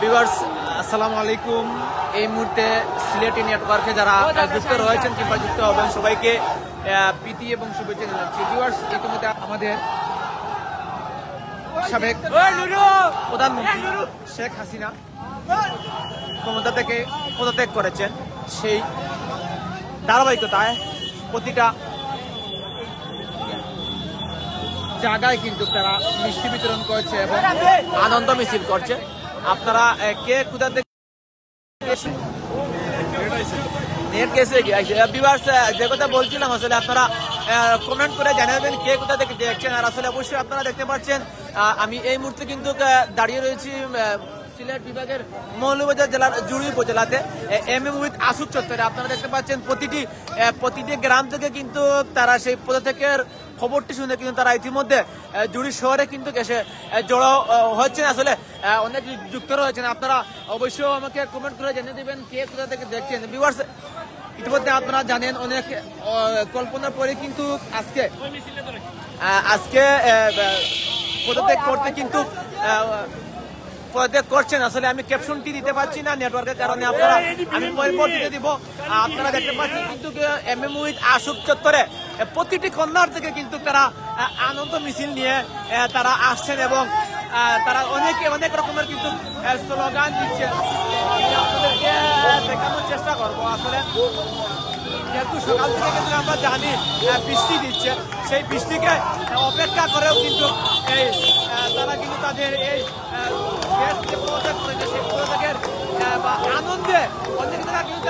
Viewers আসসালামু আলাইকুম। এই মুহূর্তে সিলেটি নেটওয়ার্কে যারা যুক্ত রয়েছেন কিংবা যুক্ত হবেন সবাইকে প্রীতি এবং শুভেচ্ছা জানাচ্ছি। ভিউয়ার্স ইতিমধ্যে আমাদের সাবেক প্রধানমন্ত্রী শেখ হাসিনা ক্ষমতা থেকে পদত্যাগ করেছেন, সেই ধারাবাহিকতায় প্রতিটা জায়গায় কিন্তু তারা মিষ্টি বিতরণ করছে এবং আনন্দ মিছিল করছে। আপনারা কে কোথা থেকে যে কথা বলছিলাম, আসলে আপনারা কমেন্ট করে জানাবেন কে কোথা থেকে দেখছেন। আর আসলে অবশ্যই আপনারা দেখতে পাচ্ছেন আমি এই মুহূর্তে কিন্তু দাঁড়িয়ে রয়েছি সিলেট বিভাগের মৌলভীবাজার জেলার জুড়ি উপজেলাতে উইথ আসুক চত্বরে। আপনারা দেখতে পাচ্ছেন প্রতিটি গ্রাম থেকে কিন্তু তারা সেই পদত্যাগের খবরটি শুনে কিন্তু তারা ইতিমধ্যে জুড়ি শহরে কিন্তু এসে জড়ো হচ্ছেন। আসলে অনেক যুক্ত রয়েছেন। আপনারা অবশ্যই আমাকে কমেন্ট করে জানিয়ে দেবেন কে কোথা থেকে দেখছেন। ভিউয়ার্স ইতিমধ্যে আপনারা জানেন অনেক কল্পনার পরে কিন্তু আজকে পদত্যাগ করতে কিন্তু পদত্যাগ করছেন। আসলে আমি ক্যাপশনটি দিতে পারছি না নেটওয়ার্কের কারণে, আপনারা আমি পরবর্তীতে দিব। আপনারা দেখতে পাচ্ছেন কিন্তু উইথ আসুক চত্বরে প্রতিটি কর্নার থেকে কিন্তু তারা আনন্দ মিছিল নিয়ে তারা আসছেন এবং তারা অনেক রকমের কিন্তু স্লোগান দিচ্ছেন। আপনাদেরকে দেখানোর চেষ্টা করবো। আসলে যেহেতু সকাল থেকে কিন্তু আমরা জানি বৃষ্টি দিচ্ছে, সেই বৃষ্টিকে অপেক্ষা করেও কিন্তু তারা কিন্তু তাদের এই আনন্দে অনেক জায়গায় কিন্তু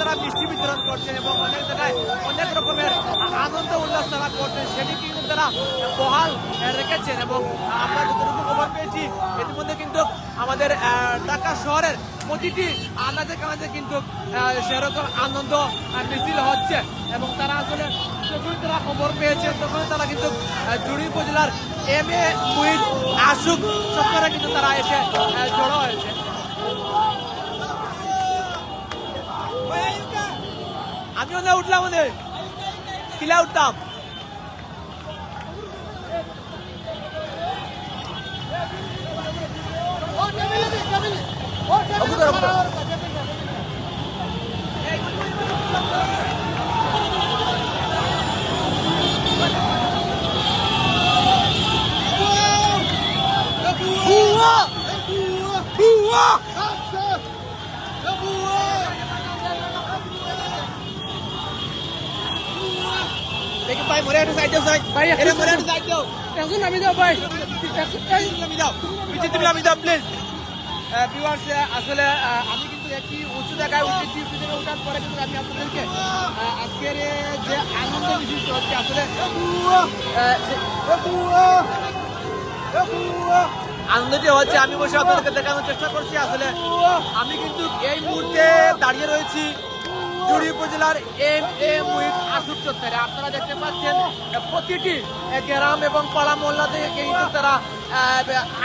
তারা মিষ্টি বিতরণ করছেন এবং অনেক জায়গায় অনেক রকমের আনন্দ উল্লাস তারা করছেন, সেটি কিন্তু তারা বহাল রেখেছেন। এবং আমরা যতটুকু খবর পেয়েছি ইতিমধ্যে কিন্তু আমাদের ঢাকা শহরের প্রতিটি আনাজে কানাজে কিন্তু সেরকম আনন্দ মিছিল হচ্ছে এবং তারা আসলে যখন তারা খবর পেয়েছেন তখন তারা কিন্তু জুড়ি উপজেলার উইথ আসুক চত্বরে কিন্তু তারা এসে জড়ো হয়েছে। আমিও না উঠলাম, কিলা উঠতাম। ভাই মরে একটা সাইড দাও, ভাই এটা মরে একটা সাইড দাও, টেনশন নামি দাও ভাই, নামি দাও, পিছিয়ে তুমি নামি দাও প্লিজ। ভিউয়ার্স আসলে আমি কিন্তু একটি উঁচু জায়গায় উঠেছি, উঁচু জায়গায় ওঠার পরে কিন্তু আমি আপনাদেরকে আজকের যে আনন্দ মিছিল হচ্ছে আসলে আনন্দটি হচ্ছে আমি বসে আপনাদেরকে দেখানোর চেষ্টা করছি। আসলে আমি কিন্তু এই মুহূর্তে দাঁড়িয়ে রয়েছি জুড়ি উপজেলার উইথ আসুক চত্বরে। আপনারা দেখতে পাচ্ছেন প্রতিটি গ্রাম এবং পাড়া মহল্লা থেকে কিন্তু তারা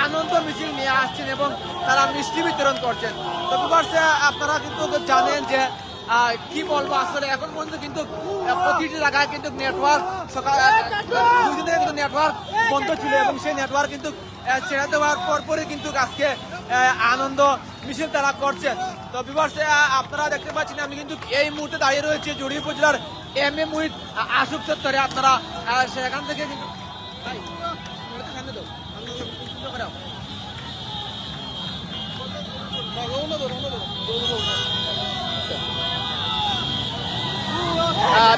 আনন্দ মিছিল নিয়ে আসছেন এবং তারা মিষ্টি বিতরণ করছেন। তো আপনারা কিন্তু জানেন যে কি বলবো, আসলে এখন পর্যন্ত কিন্তু প্রতিটি জায়গায় কিন্তু নেটওয়ার্ক দুদিন থেকে কিন্তু নেটওয়ার্ক বন্ধ ছিল এবং সেই নেটওয়ার্ক কিন্তু ছেড়ে দেওয়ার পরপরই কিন্তু আজকে আনন্দ মিছিল তারা করছেন। তো ভিউয়ার্স আপনারা দেখতে পাচ্ছেন আমি কিন্তু এই মুহূর্তে দাঁড়িয়ে রয়েছে জুড়ি উপজেলার উইথ আসুক চত্বরে। আপনারা সেখান থেকে কিন্তু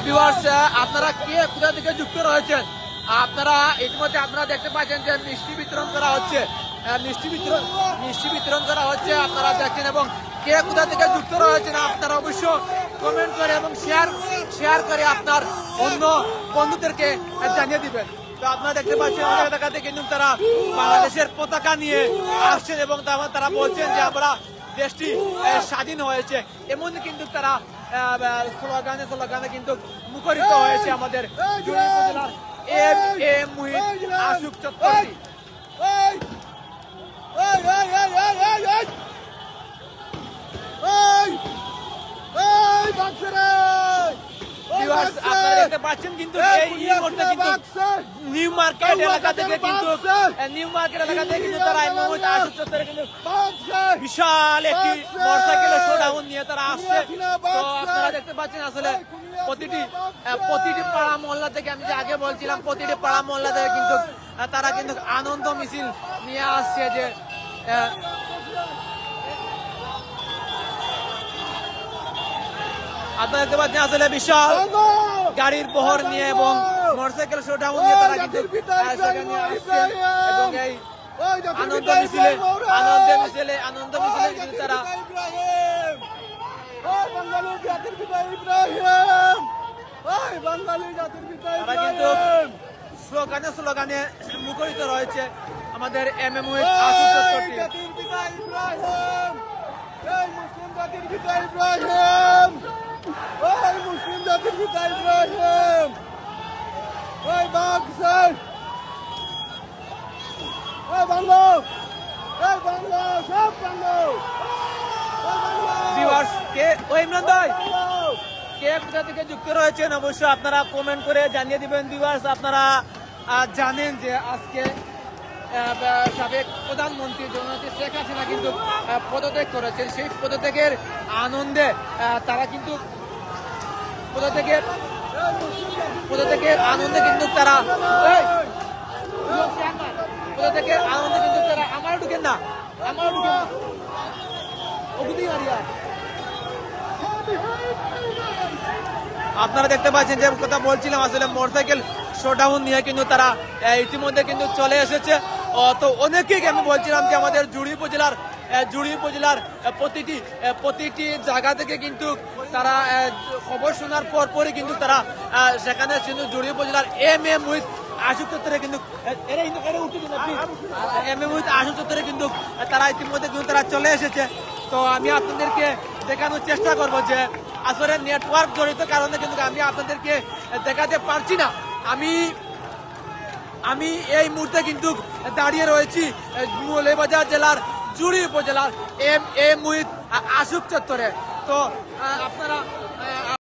ভিউয়ার্স আপনারা কে কোথা থেকে যুক্ত রয়েছেন, আপনারা ইতিমধ্যে আপনারা দেখতে পাচ্ছেন যে মিষ্টি বিতরণ করা হচ্ছে, মিষ্টি বিতরণ করা হচ্ছে আপনারা দেখছেন। এবং কে কোথা থেকে যুক্ত রয়েছেন আপনারা অবশ্য কমেন্ট করে এবং শেয়ার করে আপনার অন্য বন্ধুদেরকে জানিয়ে দিবেন। তো আপনারা দেখতে পাচ্ছেন অনেক জায়গা থেকে কিন্তু তারা বাংলাদেশের পতাকা নিয়ে আসছেন এবং তারা বলছেন যে আমরা দেশটি স্বাধীন হয়েছে, এমন কিন্তু তারা স্লোগানে কিন্তু মুখরিত হয়েছে আমাদের জুড়ি উপজেলার আসুক চত্বরটি। আপনারা দেখতে পাচ্ছেন কিন্তু এই মুহূর্তে কিন্তু নিউ মার্কেট এলাকা থেকে কিন্তু তারা এই মুহূর্তে আশুক চত্বরে কিন্তু বিশাল একটি মোটরসাইকেলের শোডাউন নিয়ে তারা আসছে। তো আপনারা দেখতে পাচ্ছেন আসলে প্রতিটি পাড়া মহল্লা থেকে, আমি যে আগে বলছিলাম প্রতিটি পাড়া মহল্লা থেকে কিন্তু তারা কিন্তু আনন্দ মিছিল নিয়ে আসছে। যে আপনারা দেখতে পাচ্ছেন আসলে বিশাল গাড়ির বহর নিয়ে এবং মোটরসাইকেল শোডাউন নিয়ে তারা কিন্তু সেখানে আসছে এবং এই আনন্দ মিছিলে কিন্তু তারা কিন্তু স্লোগানে মুখরিত রয়েছে আমাদের এমএম উইথ আশুক চত্বরটি। মুসলিম জাতির পিতা ইব্রাহিম, ওই মুসলিম জাতির পিতা ইব্রাহিম, ওই বাংলা, ওই বাংলা, ওই বাংলা, সব বাংলা। ভিউয়ার্স কে ওই ইমরান ভাই কে কোথা থেকে যুক্ত রয়েছেন অবশ্যই আপনারা কমেন্ট করে জানিয়ে দিবেন। ভিউয়ার্স আপনারা জানেন যে আজকে সাবেক প্রধানমন্ত্রী জননেত্রী শেখ হাসিনা কিন্তু পদত্যাগ করেছেন। সেই পদত্যাগের আনন্দে তারা কিন্তু পদত্যাগের আনন্দে কিন্তু তারা আমারও ঢুকেন না আপনারা দেখতে পাচ্ছেন যে কথা বলছিলাম আসলে মোটরসাইকেল শোডাউন নিয়ে কিন্তু তারা ইতিমধ্যে কিন্তু চলে এসেছে। তো অনেকেই আমি বলছিলাম যে আমাদের জুড়ি উপজেলার প্রতিটি জায়গা থেকে কিন্তু তারা খবর শোনার পরই কিন্তু তারা সেখানে কিন্তু জুড়ি উপজেলার এমএম উইথ আশুক চত্বরে কিন্তু আশুক চত্বরে কিন্তু তারা ইতিমধ্যে কিন্তু তারা চলে এসেছে। তো আমি আপনাদেরকে দেখানোর চেষ্টা করব যে আসলে নেটওয়ার্ক জড়িত কারণে কিন্তু আমি আপনাদেরকে দেখাতে পারছি না। আমি এই মুহূর্তে কিন্তু দাঁড়িয়ে রয়েছি মৌলভীবাজার জেলার জুড়ি উপজেলার এমএম উইথ আশুক চত্বরে। তো আপনারা